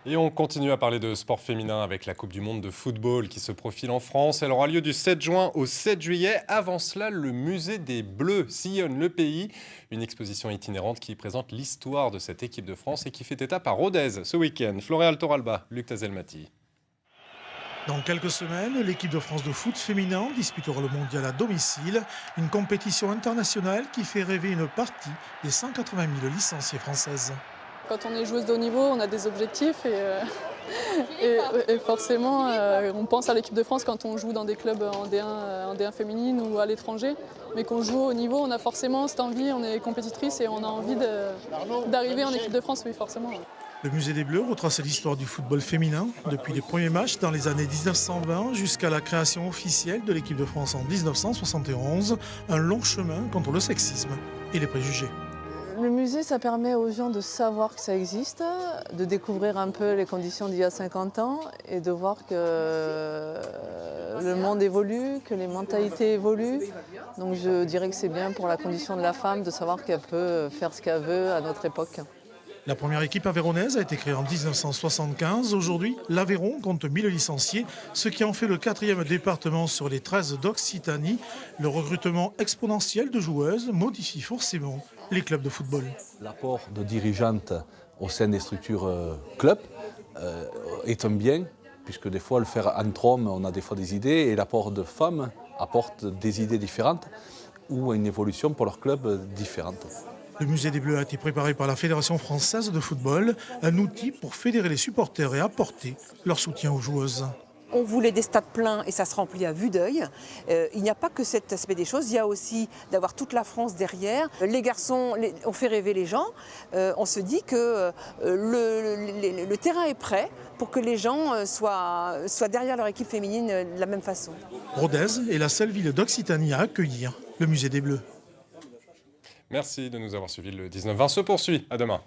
Et on continue à parler de sport féminin avec la Coupe du Monde de football qui se profile en France. Elle aura lieu du 7 juin au 7 juillet. Avant cela, le musée des Bleus sillonne le pays. Une exposition itinérante qui présente l'histoire de cette équipe de France et qui fait étape à Rodez ce week-end. Floréal Toralba, Luc Tazelmati. Dans quelques semaines, l'équipe de France de foot féminin disputera le mondial à domicile, une compétition internationale qui fait rêver une partie des 180 000 licenciées françaises. Quand on est joueuse de haut niveau, on a des objectifs et forcément on pense à l'équipe de France quand on joue dans des clubs en D1 féminine ou à l'étranger. Mais qu'on joue au haut niveau, on a forcément cette envie, on est compétitrice et on a envie d'arriver en équipe de France, oui forcément. Le musée des Bleus retrace l'histoire du football féminin, depuis les premiers matchs dans les années 1920 jusqu'à la création officielle de l'équipe de France en 1971, un long chemin contre le sexisme et les préjugés. Le musée, ça permet aux gens de savoir que ça existe, de découvrir un peu les conditions d'il y a 50 ans et de voir que le monde évolue, que les mentalités évoluent. Donc je dirais que c'est bien pour la condition de la femme de savoir qu'elle peut faire ce qu'elle veut à notre époque. La première équipe aveyronnaise a été créée en 1975. Aujourd'hui, l'Aveyron compte 1000 licenciés, ce qui en fait le 4e département sur les 13 d'Occitanie. Le recrutement exponentiel de joueuses modifie forcément les clubs de football. L'apport de dirigeantes au sein des structures clubs est un bien, puisque des fois, le faire entre hommes, on a des fois des idées, et l'apport de femmes apporte des idées différentes ou une évolution pour leur club différente. Le musée des Bleus a été préparé par la Fédération française de football, un outil pour fédérer les supporters et apporter leur soutien aux joueuses. On voulait des stades pleins et ça se remplit à vue d'œil. Il n'y a pas que cet aspect des choses, il y a aussi d'avoir toute la France derrière. Les garçons, on fait rêver les gens. On se dit que le terrain est prêt pour que les gens soient derrière leur équipe féminine de la même façon. Rodez est la seule ville d'Occitanie à accueillir le musée des Bleus. Merci de nous avoir suivis. Le 19-20 se poursuit. À demain.